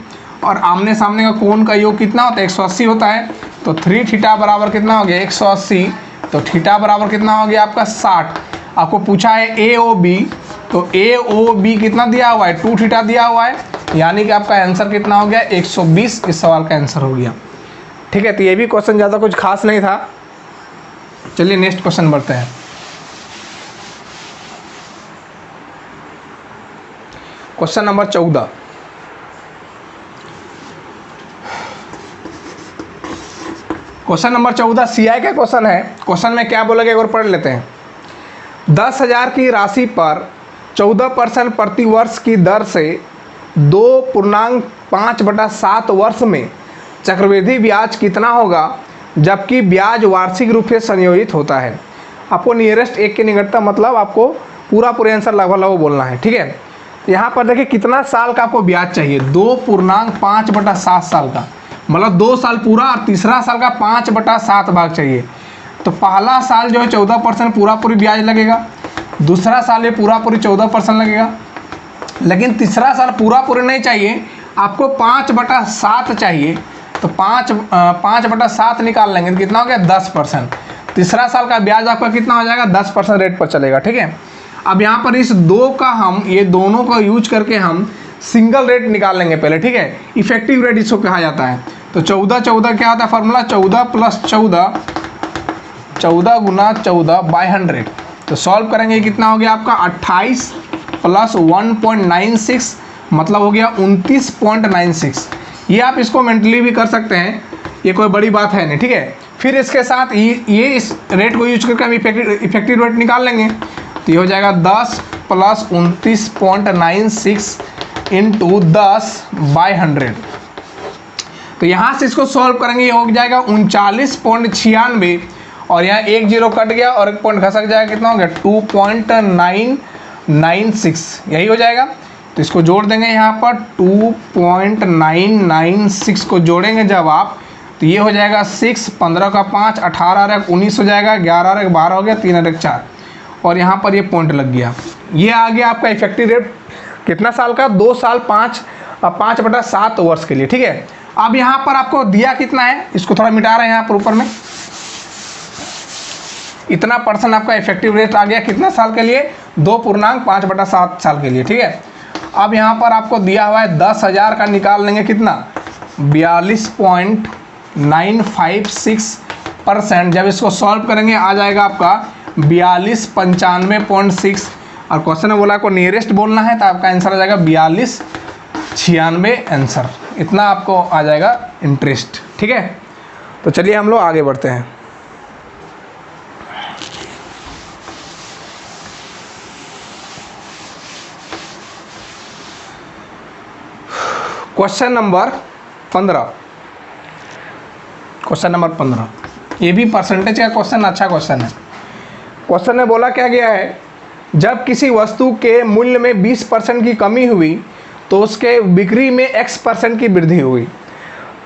और आमने सामने का कोण का योग कितना होता है, 180 होता है। तो 3 थीटा बराबर कितना हो गया, 180, तो थीटा बराबर कितना हो गया आपका 60। आपको पूछा है AOB, तो AOB कितना दिया हुआ है, 2 थीटा दिया हुआ है, यानी कि आपका आंसर कितना हो गया, 120 इस सवाल का आंसर हो गया। ठीक है, तो ये भी क्वेश्चन ज़्यादा कुछ खास नहीं था। चलिए नेक्स्ट क्वेश्चन बढ़ते हैं। Question number 14। Question number 14 CI का क्वेश्चन है। क्वेश्चन में क्या बोला गया एक बार पढ़ लेते हैं। 10,000 की राशि पर 14% प्रति वर्ष की दर से 2.5/7 वर्ष में चक्रवृद्धि ब्याज कितना होगा, जबकि ब्याज वार्षिक रूप से संयोजित होता है। आपको नियरेस्ट एक के निकटतम, मतलब आपको पूरा आंसर लगभग बोलना है। ठीक है, यहाँ पर देखिए कितना साल का आपको ब्याज चाहिए, 2.5/7 साल का, मतलब 2 साल पूरा, और तीसरा साल का 5/7 भाग चाहिए। तो पहला साल जो है 14% पूरी ब्याज लगेगा, दूसरा साल ये पूरी 14% लगेगा, लेकिन तीसरा साल पूरी नहीं चाहिए, आपको 5/7 चाहिए। तो 5/7 निकाल लेंगे तो कितना हो गया, 10%। तीसरा साल का ब्याज आपका कितना हो जाएगा, 10% रेट पर चलेगा। ठीक है, अब यहाँ पर इस 2 का हम, ये दोनों का यूज करके हम सिंगल रेट निकाल लेंगे पहले। ठीक है, इफेक्टिव रेट इसको कहा जाता है। तो 14 क्या होता है फार्मूला, 14 + 14, 14 × 14/100। तो सॉल्व करेंगे, कितना हो गया आपका 28 + 1.96, मतलब हो गया 29.96। ये आप इसको मेंटली भी कर सकते हैं, ये कोई बड़ी बात है नहीं। ठीक है, फिर इसके साथ ये इस रेट को यूज करके हम इफेक्टिव रेट निकाल लेंगे। तो ये हो जाएगा 10 + 29.96 × 10/100। तो यहाँ से इसको सॉल्व करेंगे, ये हो जाएगा 39.96, और यहाँ 1 0 कट गया और 1 पॉइंट खसक जाएगा, कितना हो गया 2.996, यही हो जाएगा। तो इसको जोड़ देंगे, यहाँ पर 2.996 को जोड़ेंगे जब आप, तो ये हो जाएगा 6, 15 का 5, 18 और 19 हो जाएगा, 11 और 12 हो गया, 3 और 4, और यहाँ पर ये पॉइंट लग गया। ये आ गया आपका इफेक्टिव रेट कितना साल का, 2 साल 5/7 वर्ष के लिए। ठीक है, अब यहाँ पर आपको दिया कितना है, इसको थोड़ा मिटा रहे हैं यहाँ पर ऊपर में, इतना % आपका इफेक्टिव रेट आ गया कितना साल के लिए, 2.5/7 साल के लिए। ठीक है, अब यहाँ पर आपको दिया हुआ है 10,000 का निकाल लेंगे कितना, 42.956%। जब इसको सॉल्व करेंगे आ जाएगा आपका 4295.6, और क्वेश्चन में बोला आपको नियरेस्ट बोलना है, तो आपका आंसर आ जाएगा 4296 आंसर। इतना आपको आ जाएगा इंटरेस्ट। ठीक है, तो चलिए हम लोग आगे बढ़ते हैं। Question number 15। क्वेश्चन नंबर 15, ये भी परसेंटेज का क्वेश्चन, अच्छा क्वेश्चन है। क्वेश्चन में बोला क्या गया है, जब किसी वस्तु के मूल्य में 20% की कमी हुई तो उसके बिक्री में X% की वृद्धि हुई।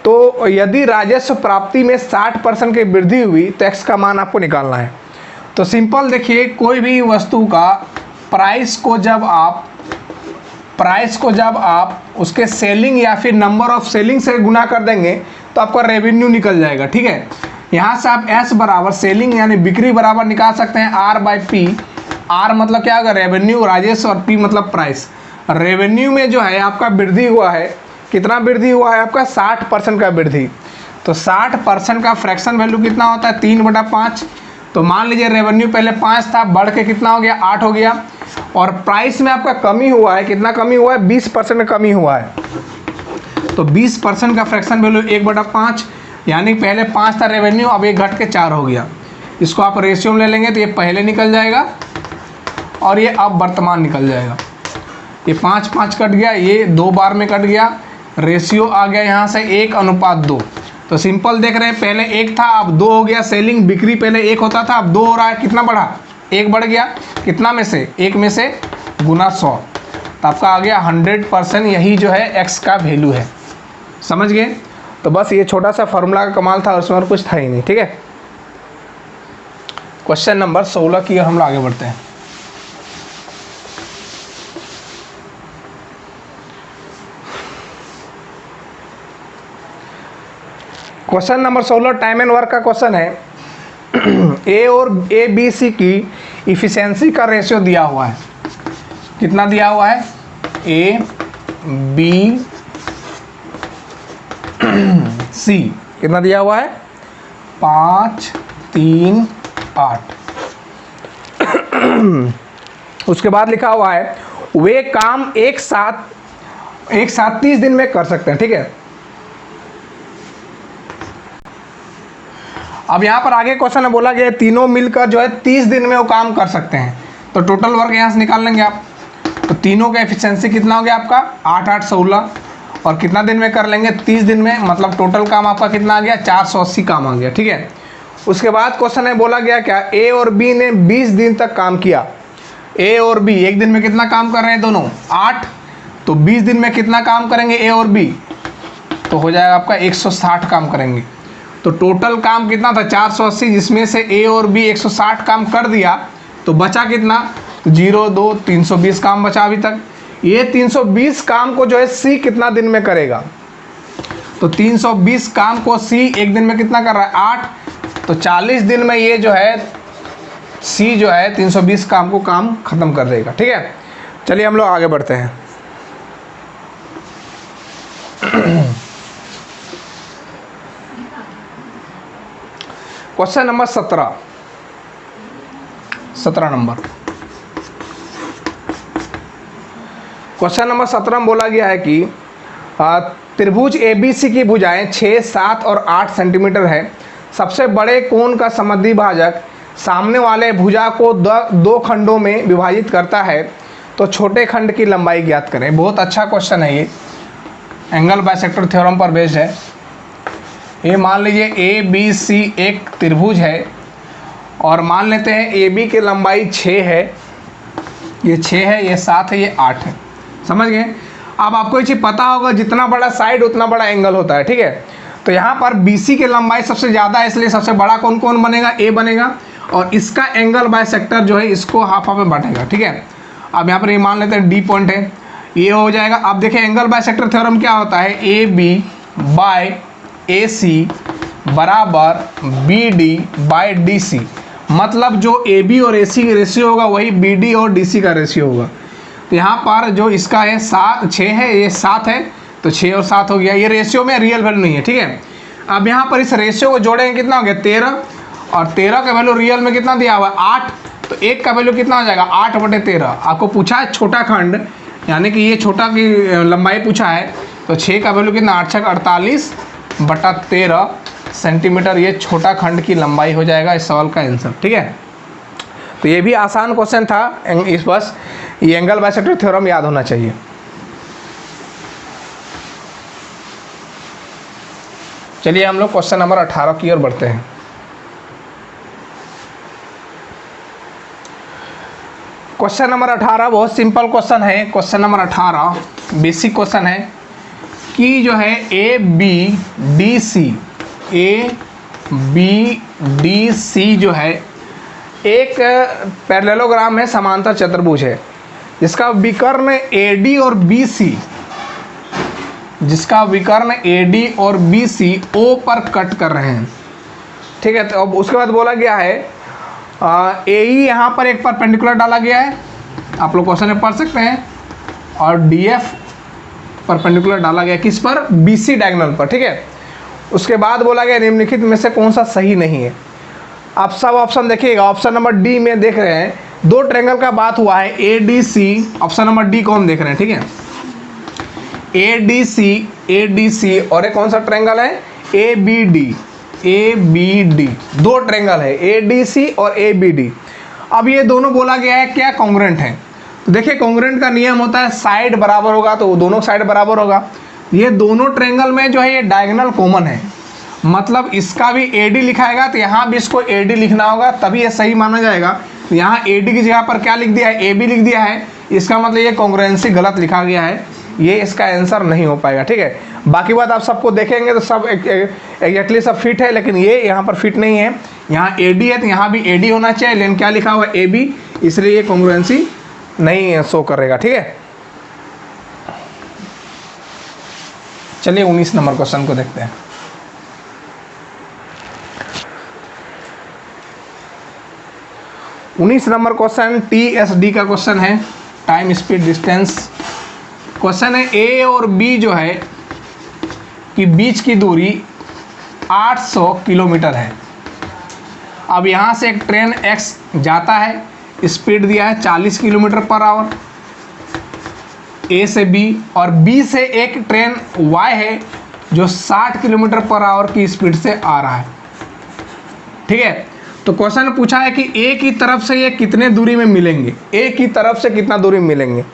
तो यदि राजस्व प्राप्ति में 60% की वृद्धि हुई तो एक्स का मान आपको निकालना है। तो सिंपल देखिए, कोई भी वस्तु का प्राइस को जब आप उसके सेलिंग या फिर नंबर ऑफ सेलिंग से गुना कर देंगे तो आपका रेवेन्यू निकल जाएगा। ठीक है, यहाँ से आप एस बराबर सेलिंग यानी बिक्री बराबर निकाल सकते हैं आर बाई पी। आर मतलब क्या होगा, रेवेन्यू राजस्व, और पी मतलब प्राइस। रेवेन्यू में जो है आपका वृद्धि हुआ है, कितना वृद्धि हुआ है आपका, 60% का वृद्धि। तो 60% का फ्रैक्शन वैल्यू कितना होता है, 3/5। तो मान लीजिए रेवेन्यू पहले 5 था, बढ़ के कितना हो गया, 8 हो गया। और प्राइस में आपका कमी हुआ है, कितना कमी हुआ है, 20% का कमी हुआ है। तो 20% का फ्रैक्शन वैल्यू 1/5, यानी पहले 5 था रेवेन्यू, अब 1 घट के 4 हो गया। इसको आप रेशियो में ले लेंगे तो ये पहले निकल जाएगा और ये अब वर्तमान निकल जाएगा। ये 5 कट गया, ये 2 बार में कट गया, रेशियो आ गया यहाँ से 1:2। तो सिंपल देख रहे हैं, पहले 1 था अब 2 हो गया। सेलिंग बिक्री पहले 1 होता था, अब 2 हो रहा है, कितना बढ़ा, 1 बढ़ गया। कितना में से, 1 में से गुना 100, तो आपका आ गया 100%। यही जो है एक्स का वैल्यू है। समझ गए? तो बस ये छोटा सा फार्मूला का कमाल था, उसमें और कुछ था ही नहीं। ठीक है, क्वेश्चन नंबर 16 की हम लोग आगे बढ़ते हैं। Question number 16 time and work का क्वेश्चन है। ए और ए बी सी की इफिशिएंसी का रेशियो दिया हुआ है। कितना दिया हुआ है, ए बी सी कितना दिया हुआ है, 5, 3, 8। उसके बाद लिखा हुआ है वे काम एक साथ 30 दिन में कर सकते हैं। ठीक है, अब यहाँ पर आगे क्वेश्चन में बोला गया है तीनों मिलकर जो है 30 दिन में वो काम कर सकते हैं। तो टोटल वर्क यहाँ से निकाल लेंगे आप। तो तीनों का एफिशिएंसी कितना हो गया आपका, 8, 8, 16, और कितना दिन में कर लेंगे, 30 दिन में। मतलब टोटल काम आपका कितना आ गया, 480 काम आ गया। ठीक है, उसके बाद क्वेश्चन में बोला गया क्या, ए और बी ने 20 दिन तक काम किया। ए और बी एक दिन में कितना काम कर रहे हैं दोनों, 8। तो 20 दिन में कितना काम करेंगे ए और बी, तो हो जाएगा आपका 160 काम करेंगे। तो टोटल काम कितना था, 480, जिसमें से ए और बी 160 काम कर दिया, तो बचा कितना, 0, 2, 320 काम बचा अभी तक। ये 320 काम को जो है सी कितना दिन में करेगा, तो 320 काम को सी एक दिन में कितना कर रहा है, 8। तो 40 दिन में ये जो है सी जो है 320 काम को काम खत्म कर देगा। ठीक है, चलिए हम लोग आगे बढ़ते हैं। Question number 17 number question number 17 में बोला गया है कि त्रिभुज एबीसी की भुजाएं 6, 7 और 8 सेंटीमीटर है। सबसे बड़े कोण का समद्विभाजक सामने वाले भुजा को 2 खंडों में विभाजित करता है, तो छोटे खंड की लंबाई ज्ञात करें। बहुत अच्छा क्वेश्चन है ये, एंगल बाइसेक्टर थ्योरम पर बेस्ड है। ये मान लीजिए ए बी सी एक त्रिभुज है और मान लेते हैं ए बी की लंबाई 6 है, ये 6 है, ये 7 है, ये 8 है। समझ गए? अब आपको ये चीज़ पता होगा, जितना बड़ा साइड उतना बड़ा एंगल होता है। ठीक है, तो यहाँ पर बी सी की लंबाई सबसे ज़्यादा है, इसलिए सबसे बड़ा कौन बनेगा, ए बनेगा। और इसका एंगल बाइसेक्टर जो है इसको हाफ में बांटेगा। ठीक है, अब यहाँ पर ये मान लेते हैं डी पॉइंट है, ये हो जाएगा। अब देखिए एंगल बाइसेक्टर थ्योरम क्या होता है, A B bye A C बराबर B D by D C. मतलब जो ए बी और ए सी की रेशियो होगा वही बी डी और डी सी का रेशियो होगा। तो यहाँ पर जो इसका है 6 है, ये 7 है, तो 6 और 7 हो गया। ये रेशियो में रियल वैल्यू नहीं है। ठीक है, अब यहाँ पर इस रेशियो को जोड़ेंगे, कितना हो गया 13, और 13 का वैल्यू रियल में कितना दिया हुआ है 8, तो 1 का वैल्यू कितना हो जाएगा 8/13। आपको पूछा है छोटा खंड, यानी कि ये छोटा की लंबाई पूछा है, तो 6 का वैल्यू कितना 8 × 48/13 सेंटीमीटर, ये छोटा खंड की लंबाई हो जाएगा इस सवाल का आंसर। ठीक है, तो ये भी आसान क्वेश्चन था, इस बस ये एंगल बाइसेक्टर थ्योरम याद होना चाहिए। चलिए हम लोग क्वेश्चन नंबर 18 की ओर बढ़ते हैं। क्वेश्चन नंबर 18 बहुत सिंपल क्वेश्चन है। क्वेश्चन नंबर 18 बेसिक क्वेश्चन है कि जो है ए बी डी सी जो है एक पैरेललोग्राम है, समांतर चतुर्भुज है, जिसका विकर्ण AD और BC, जिसका विकर्ण AD और BC O पर कट कर रहे हैं। ठीक है, तो अब उसके बाद बोला गया है AE यहाँ पर एक परपेंडिकुलर डाला गया है, आप लोग क्वेश्चन में पढ़ सकते हैं, और DF परपेंडिकुलर डाला गया किस पर, BC डायगोनल पर। ठीक है, उसके बाद बोला गया निम्नलिखित में से कौन सा सही नहीं है। आप सब ऑप्शन देखिएगा, ऑप्शन नंबर डी में देख रहे हैं दो ट्रायंगल का बात हुआ है ADC, ऑप्शन नंबर डी कौन देख रहे हैं, ठीक है, ADC और एक कौन सा ट्रायंगल है ABD, दो ट्रायंगल है ADC और ABD। अब ये दोनों बोला गया है क्या, कॉन्ग्रुएंट है। तो देखिए कॉन्ग्रुएंट का नियम होता है साइड बराबर होगा तो दोनों साइड बराबर होगा। ये दोनों ट्रायंगल में जो है ये डायगोनल कॉमन है, मतलब इसका भी AD लिखाएगा तो यहाँ भी इसको AD लिखना होगा, तभी ये सही माना जाएगा। तो यहाँ AD की जगह पर क्या लिख दिया है, AB लिख दिया है, इसका मतलब ये कॉन्ग्रुएंसी गलत लिखा गया है, ये इसका आंसर नहीं हो पाएगा। ठीक है, बाकी बात आप सबको देखेंगे तो सब एग्जैक्टली सब फिट है, लेकिन ये यहाँ पर फिट नहीं है। यहाँ AD है तो यहाँ भी AD होना चाहिए, लेकिन क्या लिखा हुआ है AB, इसलिए ये कॉन्ग्रुएंसी नहीं शो करेगा। ठीक है, चलिए 19 नंबर क्वेश्चन को देखते हैं। 19 नंबर क्वेश्चन TSD का क्वेश्चन है, टाइम स्पीड डिस्टेंस। क्वेश्चन है A और B जो है कि बीच की दूरी 800 किलोमीटर है। अब यहाँ से एक ट्रेन X जाता है, स्पीड दिया है 40 किलोमीटर पर आवर A से B, और B से एक ट्रेन Y है जो 60 किलोमीटर पर आवर की स्पीड से आ रहा है। ठीक है, तो क्वेश्चन पूछा है कि A की तरफ से ये कितने दूरी में मिलेंगे, A की तरफ से कितना दूरी में मिलेंगे।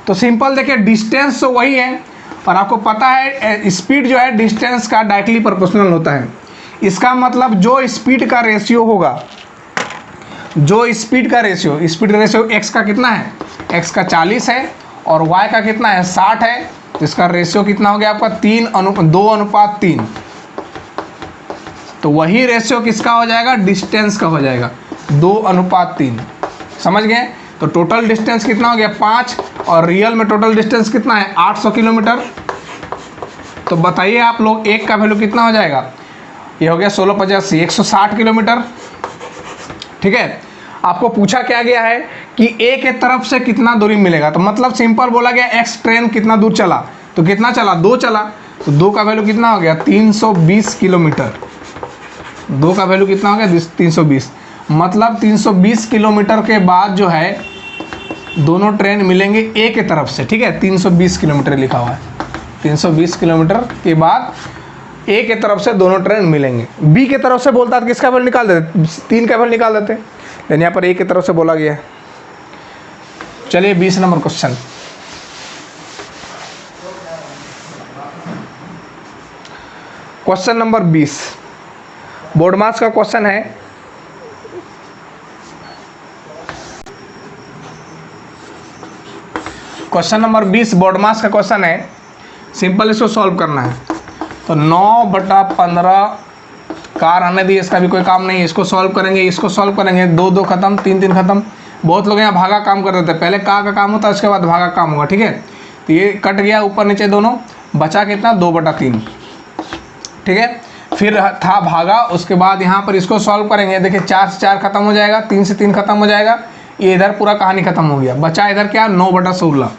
तो सिंपल देखिए, डिस्टेंस तो वही है और आपको पता है स्पीड जो है डिस्टेंस का डायरेक्टली प्रोपोर्शनल होता है। इसका मतलब जो स्पीड का रेशियो होगा, जो स्पीड रेशियो x का कितना है, x का 40 है और y का कितना है 60 है, तो इसका रेशियो कितना हो गया आपका 2:3। तो वही रेशियो किसका हो जाएगा, डिस्टेंस का हो जाएगा 2:3। समझ गए, तो टोटल डिस्टेंस कितना हो गया 5, और रियल में टोटल डिस्टेंस कितना है 800 किलोमीटर। तो बताइए आप लोग एक का वैल्यू कितना हो जाएगा, ये हो गया 1685, 160 किलोमीटर। ठीक है, आपको पूछा क्या गया है कि A के तरफ से कितना दूरी मिलेगा, तो मतलब सिंपल बोला गया X ट्रेन कितना दूर चला, तो कितना चला 2 चला, तो 2 का वैल्यू कितना हो गया 320 किलोमीटर। 2 का वैल्यू कितना हो गया 320, मतलब 320 किलोमीटर के बाद जो है दोनों ट्रेन मिलेंगे A के तरफ से। ठीक है, 320 किलोमीटर लिखा हुआ है, 320 किलोमीटर के बाद A के तरफ से दोनों ट्रेन मिलेंगे। B के तरफ से बोलता है किसका वैल्यू निकाल देते, 3 का वैल्यू निकाल देते, लेकिन यहाँ पर A की तरफ से बोला गया है। चलिए 20 number question. Question number 20 board marks का क्वेश्चन है। क्वेश्चन नंबर 20 बोर्ड मार्क्स का क्वेश्चन है, सिंपल इसको सॉल्व करना है। तो 9/15 कार आने दी, इसका भी कोई काम नहीं है, इसको सॉल्व करेंगे, इसको सॉल्व करेंगे, 2 खत्म, 3 खत्म। बहुत लोग यहाँ भागा काम कर देते हैं, पहले का काम होता है उसके बाद भागा काम होगा। ठीक है, तो ये कट गया ऊपर नीचे दोनों, बचा कितना 2/3। ठीक है, फिर था भागा, उसके बाद यहाँ पर इसको सॉल्व करेंगे, देखिए 4 से 4 खत्म हो जाएगा, 3 से 3 खत्म हो जाएगा, ये इधर पूरा कहानी खत्म हो गया, बचा इधर क्या 9/16।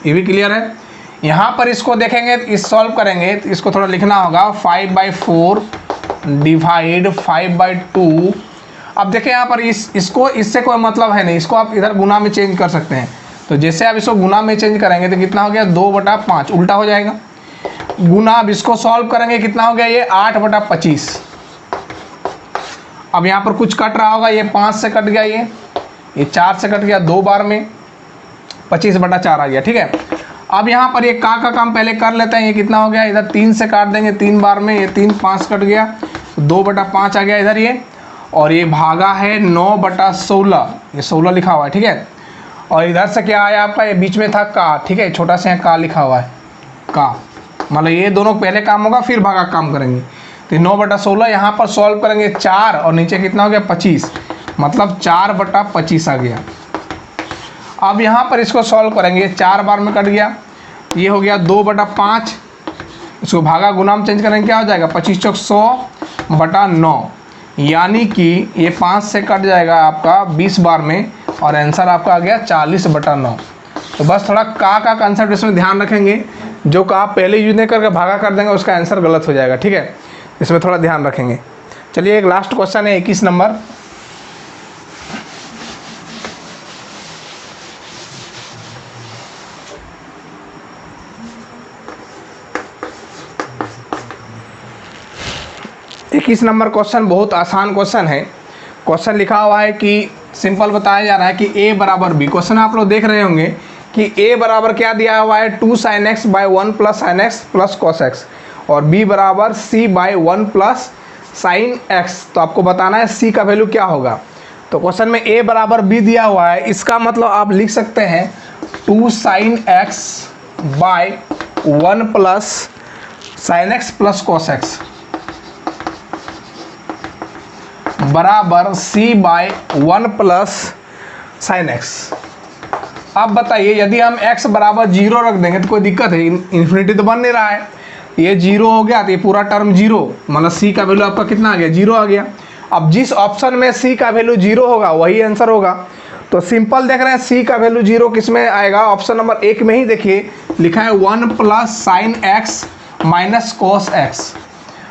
ये भी क्लियर है। यहाँ पर इसको देखेंगे, इस सॉल्व करेंगे तो इसको थोड़ा लिखना होगा 5/4 डिवाइड 5/2। अब देखें यहाँ पर इसको इससे कोई मतलब है नहीं, इसको आप इधर गुना में चेंज कर सकते हैं। तो जैसे आप इसको गुना में चेंज करेंगे तो कितना हो गया 2/5, उल्टा हो जाएगा। गुना अब इसको सॉल्व करेंगे, कितना हो गया ये 8/25। अब यहाँ पर कुछ कट रहा होगा, ये 5 से कट गया, ये 4 से कट गया, 2 बार में 25/4 आ गया। ठीक है, अब यहाँ पर ये का काम पहले कर लेते हैं, ये कितना हो गया, इधर 3 से काट देंगे 3 बार में, ये 3 5 कट गया, 2/5 आ गया इधर ये, और ये भागा है 9/16, ये 16 लिखा हुआ है। ठीक है, और इधर से क्या आया आपका, ये बीच में था का, ठीक है, छोटा सा का लिखा हुआ है, का, मतलब ये दोनों पहले काम होगा फिर भागा काम करेंगे। तो 9/16 यहाँ पर सॉल्व करेंगे 4 और नीचे कितना हो गया 25, मतलब 4/25 आ गया। अब यहाँ पर इसको सॉल्व करेंगे, 4 बार में कट गया, ये हो गया 2/5, इसको भागा गुना में चेंज करेंगे क्या हो जाएगा 25 चौक 100/9, यानी कि ये 5 से कट जाएगा आपका 20 बार में और आंसर आपका आ गया 40/9। तो बस थोड़ा का कंसेप्ट इसमें ध्यान रखेंगे, जो का पहले यूज नहीं करके भागा कर देंगे उसका आंसर गलत हो जाएगा, ठीक है, इसमें थोड़ा ध्यान रखेंगे। चलिए एक लास्ट क्वेश्चन है 21 नंबर। इक्कीस नंबर क्वेश्चन बहुत आसान क्वेश्चन है। क्वेश्चन लिखा हुआ है कि सिंपल बताया जा रहा है कि a बराबर b। क्वेश्चन आप लोग देख रहे होंगे कि a बराबर क्या दिया हुआ है 2 sin x by 1 plus sin x plus cos x और b बराबर c by 1 plus sin x। तो आपको बताना है c का वैल्यू क्या होगा। तो क्वेश्चन में a बराबर b दिया हुआ है, इसका मतलब आप लिख सकते हैं 2 sin x by 1 plus sin x plus cos x बराबर c by 1 plus sign x। अब बताइए यदि हम x बराबर 0 रख देंगे तो कोई दिक्कत है, इन्फिनिटी तो बन नहीं रहा है, ये 0 हो गया तो ये पूरा टर्म 0, मतलब c का वैल्यू आपका कितना आ गया 0 आ गया। अब जिस ऑप्शन में c का वैल्यू 0 होगा वही आंसर होगा। तो सिंपल देख रहे हैं c का वैल्यू 0 किस में आएगा, ऑप्शन नंबर 1 में ही देखिए लिखा है 1 plus sign x minus cos x।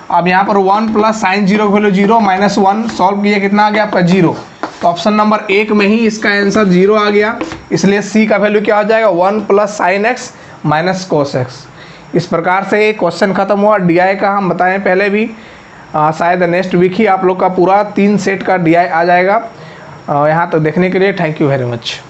अब यहाँ पर 1 plus sign 0 value 0 minus 1 solve किए कितना आ गया आपका 0। तो ऑप्शन नंबर 1 में ही इसका आंसर 0 आ गया, इसलिए c का वैल्यू क्या हो जाएगा 1 plus sign x minus cos x। इस प्रकार से क्वेश्चन खत्म हुआ। DI का हम बताएं पहले भी, शायद नेक्स्ट वीक ही आप लोग का पूरा 3 सेट का DI आ जाएगा। यहाँ तक देखने के लिए थैंक यू वेरी मच।